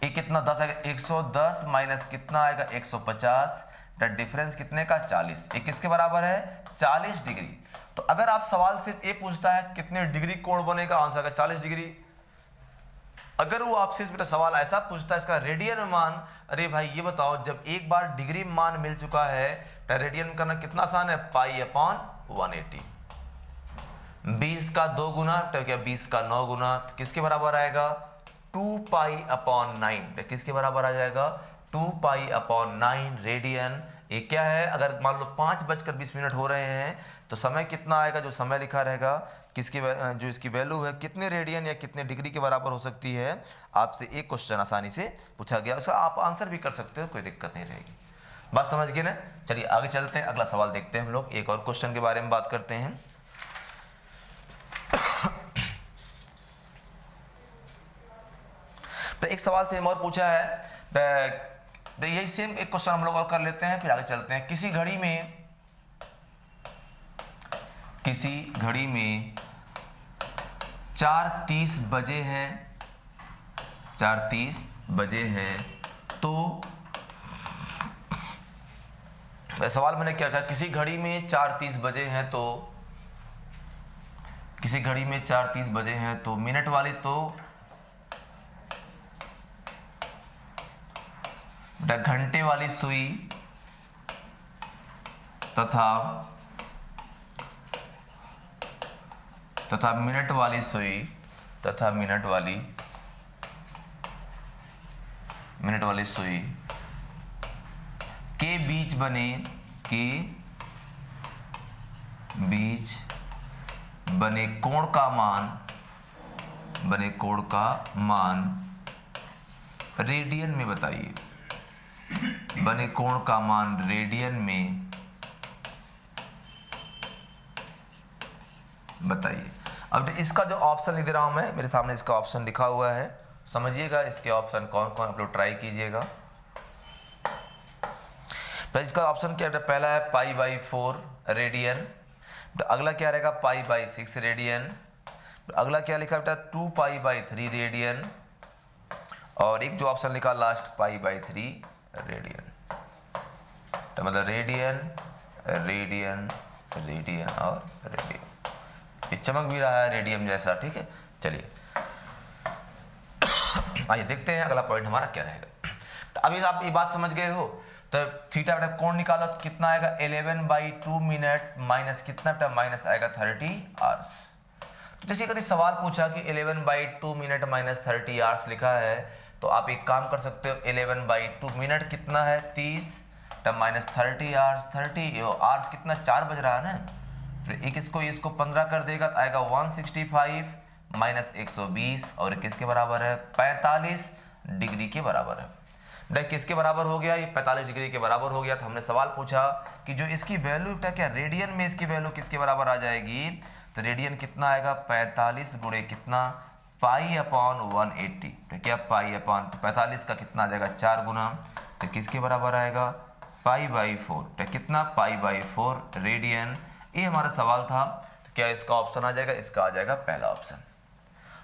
ये कितना 10 आएगा, 110 माइनस कितना आएगा 150, डिफरेंस कितने का 40। ये किसके बराबर है, 40 डिग्री। तो अगर आप सवाल सिर्फ ये पूछता है कितने डिग्री कोण बनेगा, आंसर आएगा 40 डिग्री। अगर वो आपसे बेटा सवाल ऐसा पूछता है इसका रेडियन में मान, अरे भाई ये बताओ जब एक बार डिग्री में मान मिल चुका है तो रेडियन करना कितना आसान है, π/180। 20 का 2 गुना तो क्या 20 का 9 गुना, तो किसके बराबर आएगा 2π/9। तो किसके बराबर आ जाएगा 2π/9 रेडियन। ये क्या है, अगर मान लो 5:20 हो रहे हैं तो समय कितना आएगा, जो समय लिखा रहेगा किसकी जो इसकी वैल्यू है कितने रेडियन या कितने डिग्री के बराबर हो सकती है। आपसे एक क्वेश्चन आसानी से पूछा गया, उसका आप आंसर भी कर सकते हो, कोई दिक्कत नहीं रहेगी। बात समझ गए ना। चलिए आगे चलते हैं, अगला सवाल देखते हैं हम लोग, एक और क्वेश्चन के बारे में बात करते हैं। तो एक सवाल से और पूछा है, यही सेम एक क्वेश्चन हम लोग और कर लेते हैं फिर आगे चलते हैं। किसी घड़ी में 4:30 बजे हैं, 4:30 बजे हैं, तो सवाल मैंने क्या था, किसी घड़ी में 4:30 बजे हैं तो किसी घड़ी में 4:30 बजे हैं तो मिनट वाली तो घंटे वाली सुई तथा मिनट वाली सुई तथा मिनट वाली सुई के बीच बने कोण का मान रेडियन में बताइए। बने कोण का मान रेडियन में बताइए। अब इसका जो ऑप्शन लिख दे रहा हूं मैं, मेरे सामने इसका ऑप्शन लिखा हुआ है, समझिएगा इसके ऑप्शन कौन कौन आप लोग ट्राई कीजिएगा। तो इसका ऑप्शन क्या है, पहला है π/4 रेडियन, तो अगला क्या रहेगा π/6 रेडियन, तो अगला क्या लिखा बेटा 2π/3 रेडियन, और एक जो ऑप्शन लिखा लास्ट π/3 रेडियन। तो मतलब रेडियन रेडियन रेडियन और रेडियन, ये चमक भी रहा है रेडियम जैसा, ठीक है। चलिए आइए देखते हैं अगला पॉइंट हमारा क्या रहेगा। तो अभी आप ये बात समझ गए हो, तो थीटा बेटा कोण निकालो तो कितना आएगा 11/2 मिनट माइनस कितना बेटा माइनस आएगा 30 आवर्स। तो जैसे अगर सवाल पूछा कि 11/2 मिनट माइनस 30 आवर्स लिखा है, तो आप एक काम कर सकते हो, 11/2 मिनट कितना है 30 माइनस 30 आवर्स, 30 आवर्स कितना 4 बज रहा है ना, फिर एक इसको 15 कर देगा तो आएगा 165 माइनस 120, और किसके बराबर है 45 डिग्री के बराबर है। बेटा किसके बराबर हो गया, ये 45 डिग्री के बराबर हो गया। तो हमने सवाल पूछा कि जो इसकी वैल्यू क्या रेडियन में इसकी वैल्यू किसके बराबर आ जाएगी, तो रेडियन कितना आएगा 45 गुणे कितना π/180, तो क्या तो 45 का कितना आ जाएगा 4 गुना, तो किसके बराबर आएगा π/4, तो कितना π/4 रेडियन। ये हमारा सवाल था, तो क्या इसका ऑप्शन आ जाएगा, इसका आ जाएगा पहला ऑप्शन।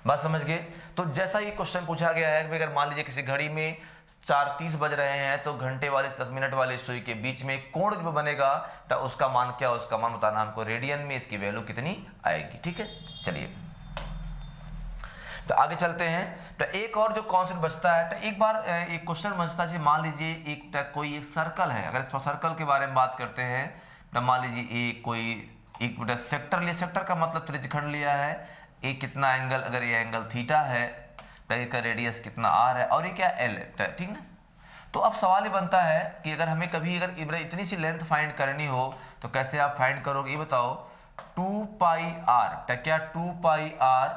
बात समझ गए। तो जैसा ही क्वेश्चन पूछा गया है कि अगर मान लीजिए किसी घड़ी में 4:30 बज रहे हैं, तो घंटे वाले 10 मिनट वाले सुई के बीच में कोण जो बनेगा, तो उसका मान क्या, उसका मान बताना हमको रेडियन में, इसकी वैल्यू कितनी आएगी, ठीक है। चलिए तो आगे चलते हैं। तो एक और जो कॉन्सेप्ट बचता है, तो एक बार एक क्वेश्चन बचता है, मान लीजिए एक कोई एक सर्कल है, अगर इस सर्कल के बारे में बात करते हैं, तो मान लीजिए एक बेटा सेक्टर लिया, सेक्टर का मतलब त्रिज्यखंड लिया है, एक कितना एंगल, अगर ये एंगल थीटा है, तो इसका रेडियस कितना r है, और ये क्या l है, ठीक ना। तो अब सवाल ये बनता है कि अगर हमें कभी अगर इतनी सी लेंथ फाइंड करनी हो, तो कैसे आप फाइंड करोगे, ये बताओ 2πr, क्या 2πr,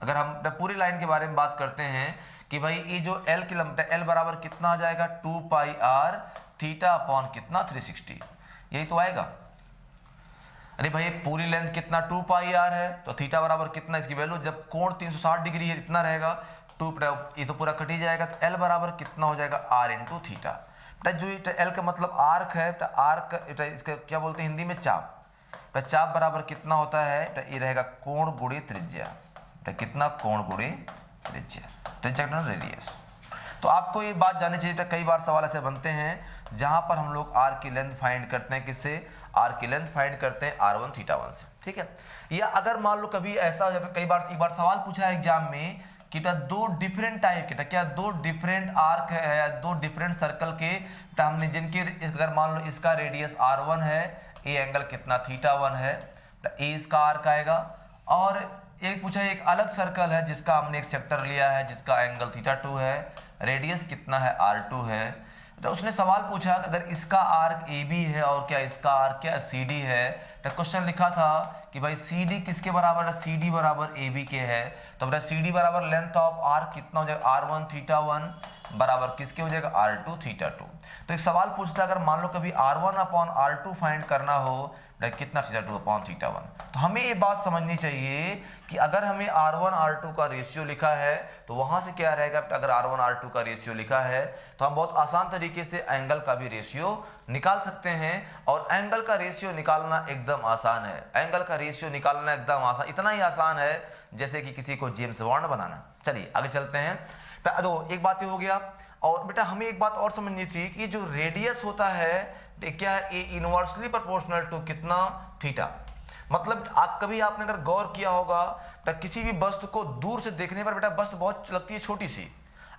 अगर हम पूरी लाइन के बारे में बात करते हैं कि भाई ये जो l किलोमीटर, l बराबर कितना आ जाएगा 2πr थीटा अपॉन कितना 360, यही तो आएगा। अरे भाई पूरी लेंथ कितना 2πr है, तो थीटा बराबर कितना, इसकी वैल्यू जब कोण 360 डिग्री है इतना रहेगा, 2 ये तो पूरा कट ही जाएगा, तो l बराबर कितना हो जाएगा r इंटू थीटा। जो l का मतलब आर्क है, तो आर्क इसका क्या बोलते हैं हिंदी में चाप, तो चाप बराबर कितना होता है, तो ये रहेगा कोण गुणे त्रिज्या, तो कितना कोण गुणे त्रिज्या, त्रिज्या रेडियस। तो आपको ये बात जाननी चाहिए, कई बार सवाल ऐसे बनते हैं जहां पर हम लोग r की लेंथ फाइंड करते हैं, किससे, r की लेंथ फाइंड करते हैं r1 थीटा 1 से, ठीक है। या अगर मान लो कभी ऐसा हो जाए, कई बार एक बार सवाल पूछा है एग्जाम में कि दो डिफरेंट टाइप के, क्या दो डिफरेंट आर्क है, दो डिफरेंट सर्कल के, हमने जिनके अगर मान लो इसका रेडियस r1 है, ये एंगल कितना थीटा 1 है, तो ए इसका आर्क आएगा। और एक पूछा एक अलग सर्कल है जिसका हमने एक सेक्टर लिया है, जिसका एंगल थीटा 2 है, रेडियस कितना है r2 है, तो उसने सवाल पूछा कि अगर इसका आर्क AB है और क्या इसका आर्क क्या CD है, तो क्वेश्चन लिखा था कि भाई CD किसके बराबर है, CD बराबर AB के है, तो बेटा CD बराबर लेंथ ऑफ आर्क कितना हो जाएगा r1 थीटा 1 बराबर किसके हो जाएगा r2 थीटा 2। तो एक सवाल पूछता है अगर मान लो कभी r1 अपॉन r2 फाइंड करना हो, कितना थीटा 2 अपॉन थीटा 1, तो हमें ये बात समझनी चाहिए कि अगर हमें r1 r2 का रेशियो लिखा है, तो वहां से क्या रहेगा, अगर r1 r2 का रेशियो लिखा है, तो हम बहुत आसान तरीके से एंगल का भी रेशियो निकाल सकते हैं। और एंगल का रेशियो निकालना एकदम आसान है, एंगल का रेशियो निकालना एकदम आसान, इतना ही आसान है जैसे कि किसी को जेम्स बॉन्ड बनाना। चलिए आगे चलते हैं। तो एक बात ये हो गया, और बेटा हमें एक बात और समझनी थी कि जो रेडियस होता है क्या है, ए इनवर्सली प्रोपोर्शनल टू कितना थीटा। मतलब कभी आपने अगर गौर किया होगा, किसी भी वस्तु को दूर से देखने पर बेटा वस्तु बहुत लगती है छोटी सी,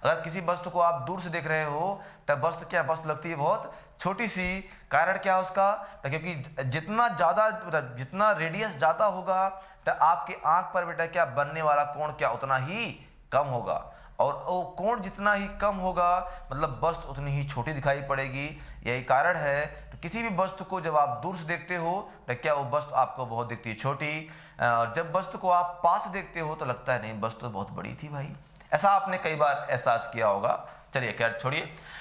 अगर किसी वस्तु को आप दूर से देख रहे हो तब वस्तु क्या वस्तु लगती है बहुत छोटी सी। कारण क्या है उसका, क्योंकि जितना ज़्यादा जितना रेडियस ज़्यादा होगा तो आपके आंख पर बेटा क्या बनने वाला कोण क्या उतना ही कम होगा, और वो कोण जितना ही कम होगा मतलब वस्तु उतनी ही छोटी दिखाई पड़ेगी। यही कारण है तो किसी भी वस्तु को जब आप दूर से देखते हो तो क्या वो वस्तु आपको बहुत दिखती है छोटी, और जब वस्तु को आप पास से देखते हो तो लगता है नहीं वस्तु बहुत बड़ी थी भाई। ऐसा आपने कई बार एहसास किया होगा। चलिए खैर छोड़िए,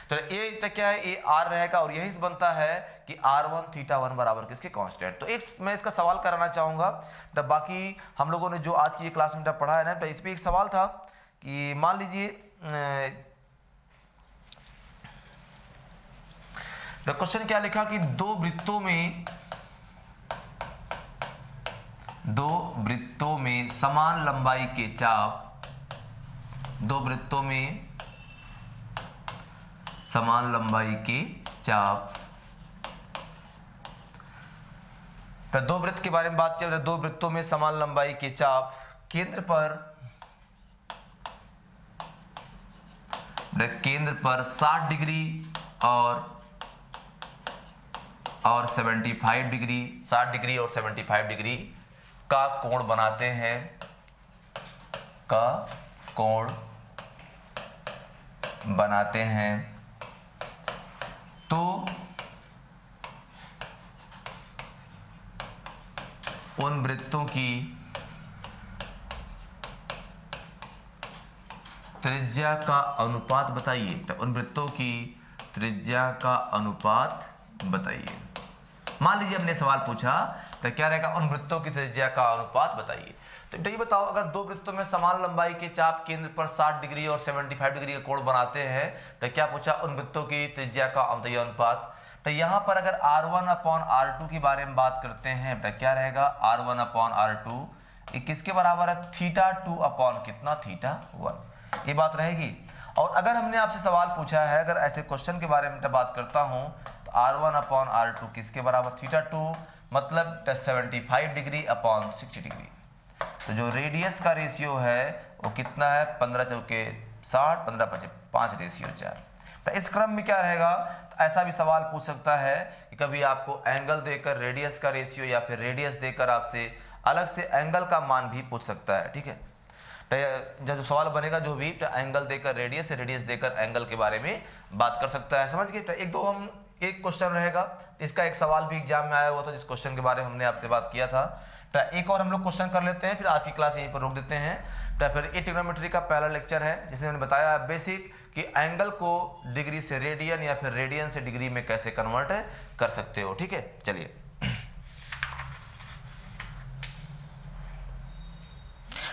तो ये क्या है, ये आर रहेगा और यही से बनता है कि r1 θ1 बराबर किसके कांस्टेंट। तो एक मैं इसका सवाल कराना चाहूँगा। तो बाकी हम लोगों ने जो आज की ये क्लास में पढ़ा है ना, तो इस पर एक सवाल था कि मान लीजिए तो क्वेश्चन क्या लिखा कि दो वृत्तों में समान लंबाई के चाप, दो वृत्तों में समान लंबाई के चाप, तो दो वृत्त के बारे में बात किया, दो वृत्तों में समान लंबाई के चाप केंद्र पर 60 डिग्री और 75 डिग्री, 60 डिग्री और 75 डिग्री का कोण बनाते हैं, तो उन वृत्तों की त्रिज्या का अनुपात बताइए। तो उन वृत्तों की त्रिज्या का अनुपात बताइए। मान लीजिए हमने सवाल पूछा तो क्या रहेगा, उन वृत्तों की त्रिज्या का अनुपात बताइए। तो ये बताओ, अगर दो वृत्तों में समान लंबाई के चाप केंद्र पर 60 डिग्री और 75 डिग्री का कोण बनाते हैं, तो क्या पूछा, उन वृत्तों की त्रिज्या का अनुपात। तो यहाँ पर अगर r1/r2 के बारे में बात करते हैं तो क्या रहेगा, r1/r2 ये किसके बराबर है, θ2 अपॉन कितना, θ1, ये बात रहेगी। और अगर हमने आपसे सवाल पूछा है, अगर ऐसे क्वेश्चन के बारे में बात करता हूँ तो r1/r2 किसके बराबर, θ2 मतलब 75 डिग्री अपॉन 60 डिग्री। तो जो रेडियस का रेशियो है वो कितना है, 15 चौके 60, 15 पचे 5 रेशियो 4। तो इस क्रम में क्या रहेगा, तो ऐसा भी सवाल पूछ सकता है कि कभी आपको एंगल देकर रेडियस का रेशियो या फिर रेडियस देकर आपसे अलग से एंगल का मान भी पूछ सकता है। ठीक है, तो जो सवाल बनेगा जो भी, तो एंगल देकर रेडियस, रेडियस देकर एंगल के बारे में बात कर सकता है। समझ गए। तो एक क्वेश्चन रहेगा, इसका एक सवाल भी एग्जाम में आया हुआ था जिस क्वेश्चन के बारे में हमने आपसे बात किया था। तो एक और हम लोग क्वेश्चन कर लेते हैं, फिर आज की क्लास यहीं पर रोक देते हैं। तो फिर ये ट्रिग्नोमेट्री का पहला लेक्चर है जिसमें मैंने बताया बेसिक कि एंगल को डिग्री से रेडियन या फिर रेडियन से डिग्री में कैसे कन्वर्ट कर सकते हो। ठीक है, चलिए।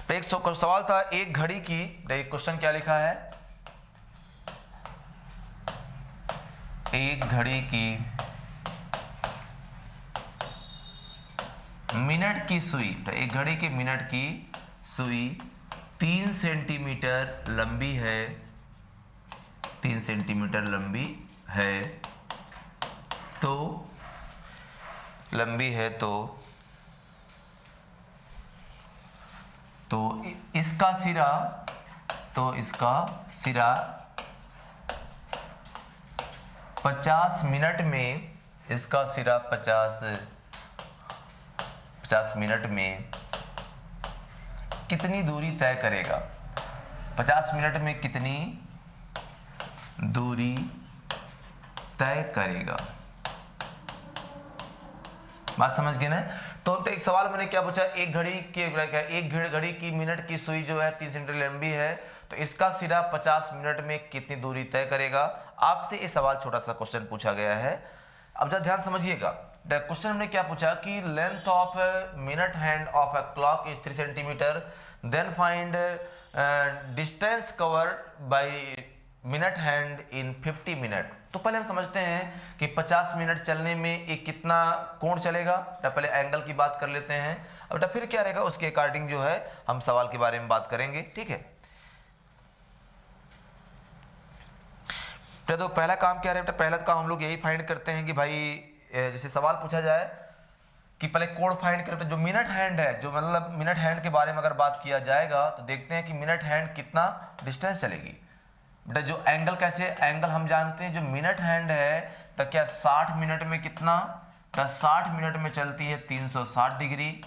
तो एक सवाल था, एक घड़ी की, क्वेश्चन क्या लिखा है, एक घड़ी की मिनट की सुई, तो एक घड़ी की मिनट की सुई 3 सेंटीमीटर लंबी है, 3 सेंटीमीटर लंबी है, तो इसका सिरा 50 मिनट में, इसका सिरा 50 मिनट में कितनी दूरी तय करेगा, 50 मिनट में कितनी दूरी तय करेगा। बात समझ गए ना। तो एक सवाल मैंने क्या पूछा, एक घड़ी की मिनट की सुई जो है 3 सेंटीमीटर लंबी है, तो इसका सिरा 50 मिनट में कितनी दूरी तय करेगा। आपसे ये सवाल छोटा सा क्वेश्चन पूछा गया है। अब जरा ध्यान समझिएगा। क्वेश्चन हमने क्या पूछा कि length of minute hand of a clock is 3 centimetre, then find distance covered by minute hand in 50 minute. तो पहले हम समझते हैं कि 50 मिनट चलने में एक कितना कोण चलेगा। पहले एंगल की बात कर लेते हैं। अब फिर क्या रहेगा उसके अकॉर्डिंग जो है हम सवाल के बारे में बात करेंगे। ठीक है, तो पहला काम क्या रहेगा, पहला काम हम लोग यही फाइंड करते हैं कि भाई जैसे सवाल पूछा जाए कि पहले कोण फाइंड करते, जो मिनट हैंड है, जो मतलब मिनट हैंड के बारे में अगर बात किया जाएगा तो देखते हैं कि मिनट हैंड कितना डिस्टेंस चलेगी। बेटा जो एंगल कैसे, एंगल हम जानते हैं जो मिनट हैंड है तो क्या 60 मिनट में कितना, तो 60 मिनट में चलती है 360 डिग्री।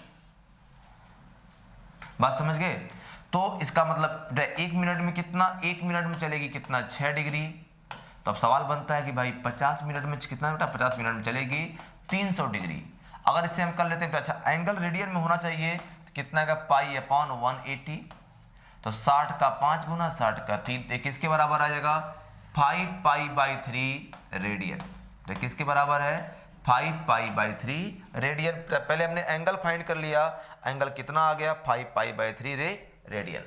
बात समझ गए? तो इसका मतलब 1 मिनट में कितना, 1 मिनट में चलेगी कितना, 6 डिग्री। तो अब सवाल बनता है कि भाई 50 मिनट में कितना बेटा, 50 मिनट में चलेगी 300 डिग्री। अगर इसे हम कर लेते हैं, अच्छा एंगल रेडियन में होना चाहिए तो कितना का, पाई अपॉन 180। तो 60 का 5 गुना 60 का 3, तो किसके बराबर आ जाएगा, 5 पाई बाई 3 रेडियन। तो किसके बराबर है, 5 पाई बाई 3 रेडियन। पहले हमने एंगल फाइंड कर लिया, एंगल कितना आ गया, 5 पाई बाई 3 रेडियन।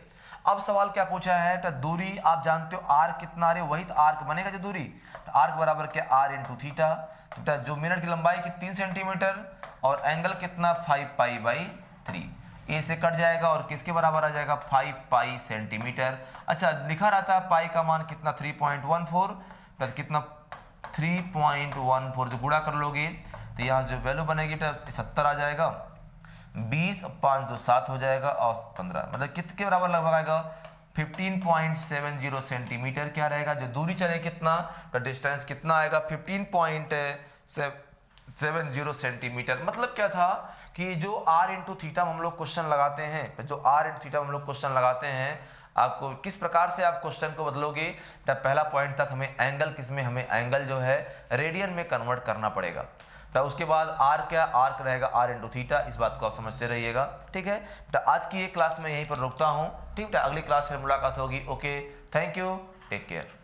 अब सवाल क्या पूछा है, तो दूरी आप जानते हो आर्क कितना, आ रही वही तो आर्क बनेगा जो दूरी, तो आर्क बराबर क्या, आर इंटू थीटा। तो जो मिनट की लंबाई की 3 सेंटीमीटर और एंगल कितना 5 पाई बाई 3, ए से कट जाएगा और किसके बराबर आ जाएगा, 5 पाई सेंटीमीटर। अच्छा लिखा रहता है पाई का मान कितना 3.14, तो कितना 3.14, जो गुणा कर लोगे तो यहाँ जो वैल्यू बनेगी 70 आ जाएगा, 20 5 जो 7 हो जाएगा और 15, मतलब कितने बराबर लगभग आएगा, 15.70 सेंटीमीटर क्या रहेगा, जो दूरी चले कितना, तो डिस्टेंस कितना आएगा 15.70 सेंटीमीटर। मतलब क्या था कि जो r इंटू थीटा हम लोग क्वेश्चन लगाते हैं, जो r इंटू थीटा हम लोग क्वेश्चन लगाते हैं, आपको किस प्रकार से आप क्वेश्चन को बदलोगे, पहला पॉइंट तक हमें एंगल किसमें, हमें एंगल जो है रेडियन में कन्वर्ट करना पड़ेगा। तो उसके बाद आर क्या, आर्क रहेगा r इंटू थीटा, इस बात को आप समझते रहिएगा। ठीक है, तो आज की ये क्लास में यहीं पर रुकता हूँ। ठीक है, अगली क्लास में मुलाकात होगी। Okay, thank you, take care.